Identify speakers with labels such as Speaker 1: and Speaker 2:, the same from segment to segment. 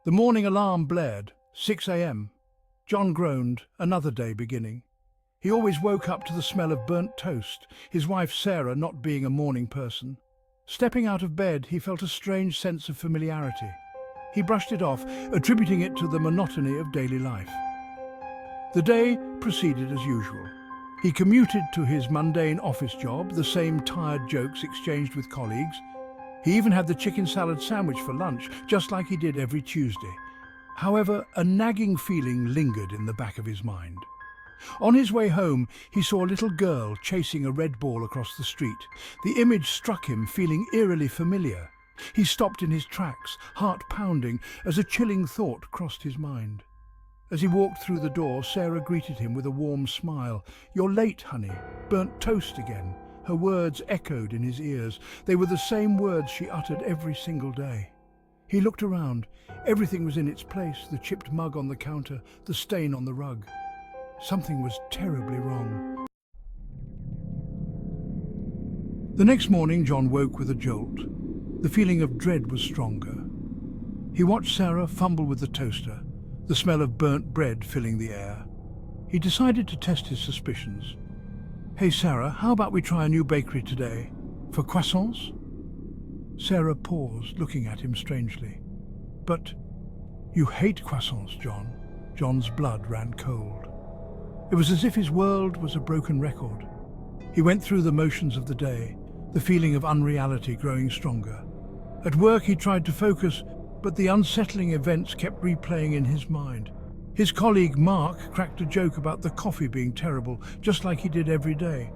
Speaker 1: The morning alarm blared, 6 a.m. John groaned, another day beginning. He always woke up to the smell of burnt toast, his wife Sarah not being a morning person. Stepping out of bed, he felt a strange sense of familiarity. He brushed it off, attributing it to the monotony of daily life. The day proceeded as usual. He commuted to his mundane office job, the same tired jokes exchanged with colleagues. He even had the chicken salad sandwich for lunch, just like he did every Tuesday. However, a nagging feeling lingered in the back of his mind. On his way home, he saw a little girl chasing a red ball across the street. The image struck him, feeling eerily familiar. He stopped in his tracks, heart pounding, as a chilling thought crossed his mind. As he walked through the door, Sarah greeted him with a warm smile. "You're late, honey. Burnt toast again." Her words echoed in his ears. They were the same words she uttered every single day. He looked around. Everything was in its place, the chipped mug on the counter, the stain on the rug. Something was terribly wrong. The next morning, John woke with a jolt. The feeling of dread was stronger. He watched Sarah fumble with the toaster, the smell of burnt bread filling the air. He decided to test his suspicions. "Hey Sarah, how about we try a new bakery today? For croissants?" Sarah paused, looking at him strangely. "But you hate croissants, John." John's blood ran cold. It was as if his world was a broken record. He went through the motions of the day, the feeling of unreality growing stronger. At work he tried to focus, but the unsettling events kept replaying in his mind. His colleague Mark cracked a joke about the coffee being terrible, just like he did every day.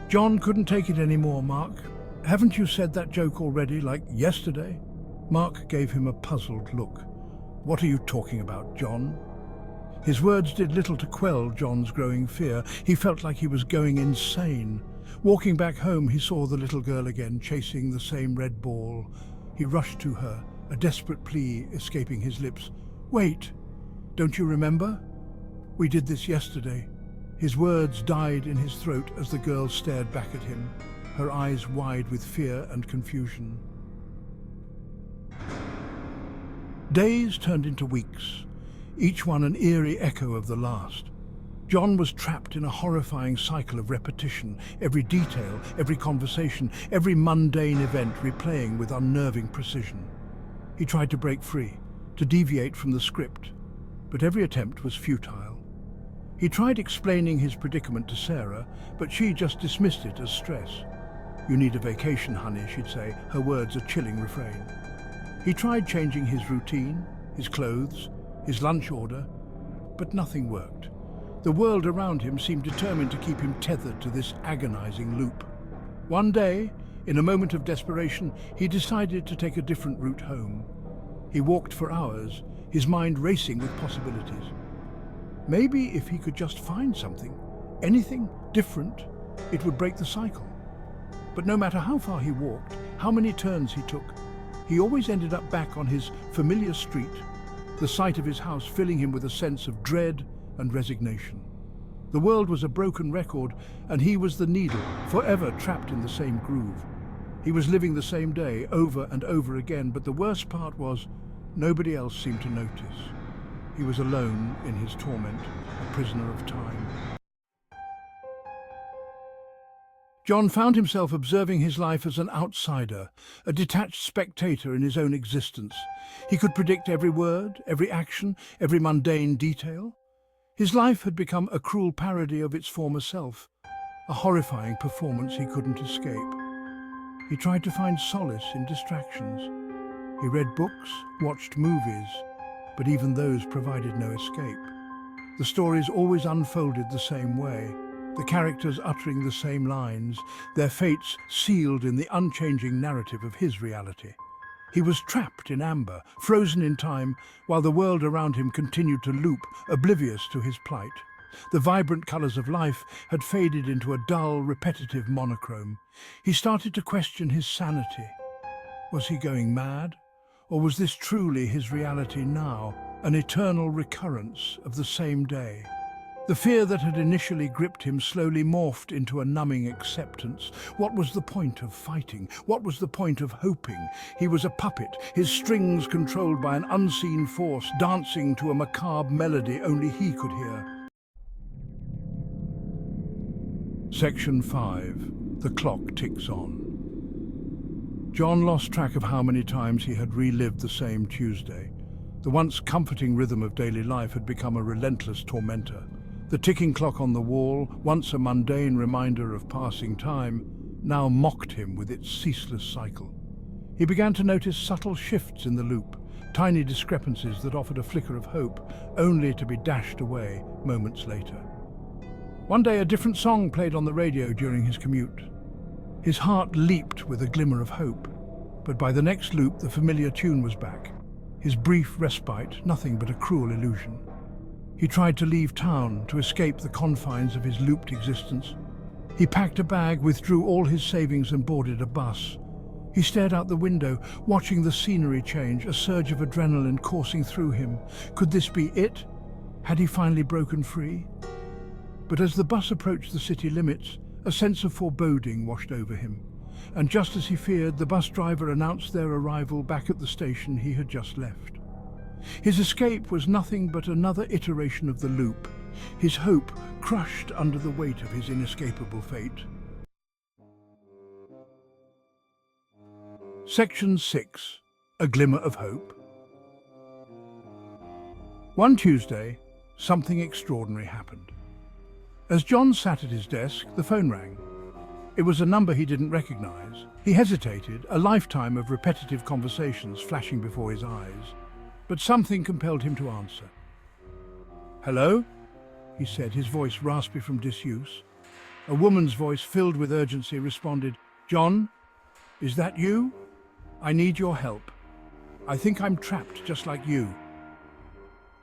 Speaker 1: John couldn't take it anymore. "Mark, haven't you said that joke already, like yesterday?" Mark gave him a puzzled look. "What are you talking about, John?" His words did little to quell John's growing fear. He felt like he was going insane. Walking back home, he saw the little girl again, chasing the same red ball. He rushed to her, a desperate plea escaping his lips. "Wait, don't you remember? We did this yesterday." His words died in his throat as the girl stared back at him, her eyes wide with fear and confusion. Days turned into weeks, each one an eerie echo of the last. John was trapped in a horrifying cycle of repetition, every detail, every conversation, every mundane event replaying with unnerving precision. He tried to break free, to deviate from the script, but every attempt was futile. He tried explaining his predicament to Sarah, but she just dismissed it as stress. "You need a vacation, honey," she'd say, her words a chilling refrain. He tried changing his routine, his clothes, his lunch order, but nothing worked. The world around him seemed determined to keep him tethered to this agonizing loop. One day, in a moment of desperation, he decided to take a different route home. He walked for hours, his mind racing with possibilities. Maybe if he could just find something, anything different, it would break the cycle. But no matter how far he walked, how many turns he took, he always ended up back on his familiar street, the sight of his house filling him with a sense of dread and resignation. The world was a broken record, and he was the needle, forever trapped in the same groove. He was living the same day over and over again, but the worst part was nobody else seemed to notice. He was alone in his torment, a prisoner of time. John found himself observing his life as an outsider, a detached spectator in his own existence. He could predict every word, every action, every mundane detail. His life had become a cruel parody of its former self, a horrifying performance he couldn't escape. He tried to find solace in distractions. He read books, watched movies, but even those provided no escape. The stories always unfolded the same way, the characters uttering the same lines, their fates sealed in the unchanging narrative of his reality. He was trapped in amber, frozen in time, while the world around him continued to loop, oblivious to his plight. The vibrant colours of life had faded into a dull, repetitive monochrome. He started to question his sanity. Was he going mad? Or was this truly his reality now, an eternal recurrence of the same day? The fear that had initially gripped him slowly morphed into a numbing acceptance. What was the point of fighting? What was the point of hoping? He was a puppet, his strings controlled by an unseen force, dancing to a macabre melody only he could hear. Section 5. The clock ticks on. John lost track of how many times he had relived the same Tuesday. The once comforting rhythm of daily life had become a relentless tormentor. The ticking clock on the wall, once a mundane reminder of passing time, now mocked him with its ceaseless cycle. He began to notice subtle shifts in the loop, tiny discrepancies that offered a flicker of hope, only to be dashed away moments later. One day a different song played on the radio during his commute. His heart leaped with a glimmer of hope, but by the next loop the familiar tune was back. His brief respite, nothing but a cruel illusion. He tried to leave town, to escape the confines of his looped existence. He packed a bag, withdrew all his savings and boarded a bus. He stared out the window, watching the scenery change, a surge of adrenaline coursing through him. Could this be it? Had he finally broken free? But as the bus approached the city limits, a sense of foreboding washed over him. And just as he feared, the bus driver announced their arrival back at the station he had just left. His escape was nothing but another iteration of the loop, his hope crushed under the weight of his inescapable fate. Section 6. A Glimmer of Hope. One Tuesday, something extraordinary happened. As John sat at his desk, the phone rang. It was a number he didn't recognize. He hesitated, a lifetime of repetitive conversations flashing before his eyes. But something compelled him to answer. "Hello?" he said, his voice raspy from disuse. A woman's voice, filled with urgency, responded, "John, is that you? I need your help. I think I'm trapped just like you."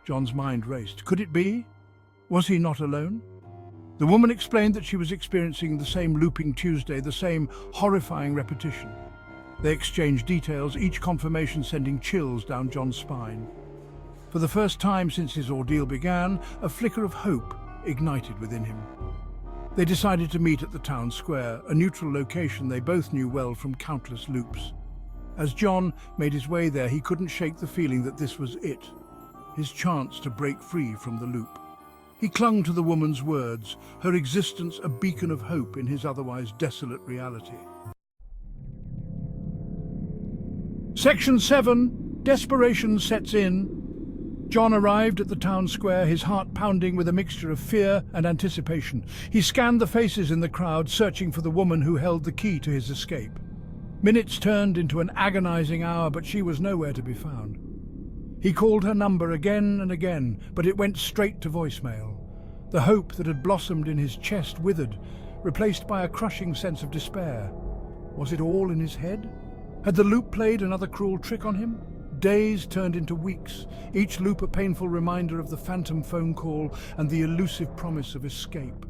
Speaker 1: John's mind raced. Could it be? Was he not alone? The woman explained that she was experiencing the same looping Tuesday, the same horrifying repetition. They exchanged details, each confirmation sending chills down John's spine. For the first time since his ordeal began, a flicker of hope ignited within him. They decided to meet at the town square, a neutral location they both knew well from countless loops. As John made his way there, he couldn't shake the feeling that this was it, his chance to break free from the loop. He clung to the woman's words, her existence a beacon of hope in his otherwise desolate reality. Section 7. Desperation sets in. John arrived at the town square, his heart pounding with a mixture of fear and anticipation. He scanned the faces in the crowd, searching for the woman who held the key to his escape. Minutes turned into an agonizing hour, but she was nowhere to be found. He called her number again and again, but it went straight to voicemail. The hope that had blossomed in his chest withered, replaced by a crushing sense of despair. Was it all in his head? Had the loop played another cruel trick on him? Days turned into weeks, each loop a painful reminder of the phantom phone call and the elusive promise of escape.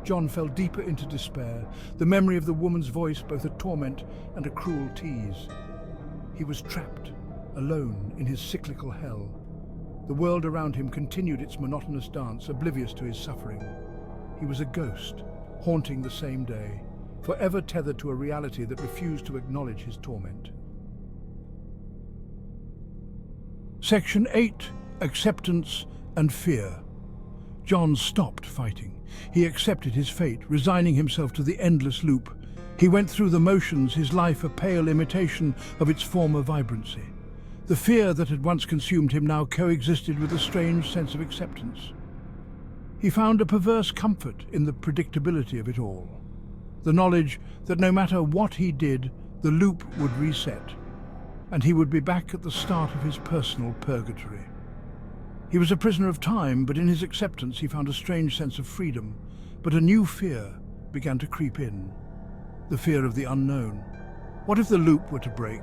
Speaker 1: John fell deeper into despair, the memory of the woman's voice both a torment and a cruel tease. He was trapped, alone in his cyclical hell. The world around him continued its monotonous dance, oblivious to his suffering. He was a ghost, haunting the same day, forever tethered to a reality that refused to acknowledge his torment. Section 8. Acceptance and Fear. John stopped fighting. He accepted his fate, resigning himself to the endless loop. He went through the motions, his life a pale imitation of its former vibrancy. The fear that had once consumed him now coexisted with a strange sense of acceptance. He found a perverse comfort in the predictability of it all. The knowledge that no matter what he did, the loop would reset, and he would be back at the start of his personal purgatory. He was a prisoner of time, but in his acceptance he found a strange sense of freedom. But a new fear began to creep in, the fear of the unknown. What if the loop were to break?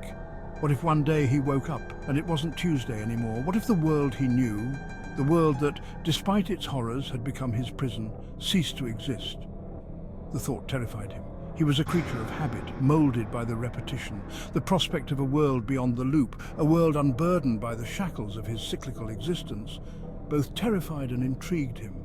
Speaker 1: What if one day he woke up and it wasn't Tuesday anymore? What if the world he knew, the world that, despite its horrors, had become his prison, ceased to exist? The thought terrified him. He was a creature of habit, molded by the repetition. The prospect of a world beyond the loop, a world unburdened by the shackles of his cyclical existence, both terrified and intrigued him.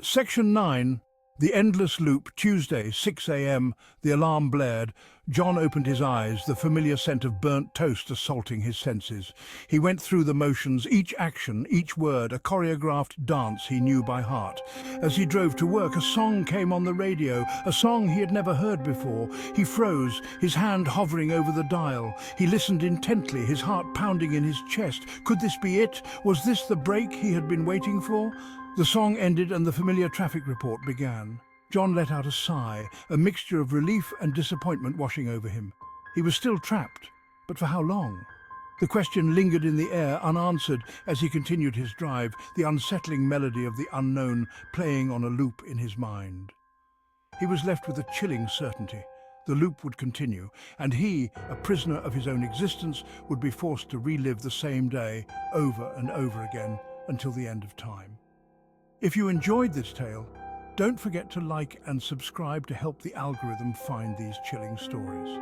Speaker 1: Section 9. The Endless Loop, Tuesday, 6 a.m. The alarm blared. John opened his eyes, the familiar scent of burnt toast assaulting his senses. He went through the motions, each action, each word, a choreographed dance he knew by heart. As he drove to work, a song came on the radio, a song he had never heard before. He froze, his hand hovering over the dial. He listened intently, his heart pounding in his chest. Could this be it? Was this the break he had been waiting for? The song ended and the familiar traffic report began. John let out a sigh, a mixture of relief and disappointment washing over him. He was still trapped, but for how long? The question lingered in the air, unanswered, as he continued his drive, the unsettling melody of the unknown playing on a loop in his mind. He was left with a chilling certainty. The loop would continue, and he, a prisoner of his own existence, would be forced to relive the same day over and over again until the end of time. If you enjoyed this tale, don't forget to like and subscribe to help the algorithm find these chilling stories.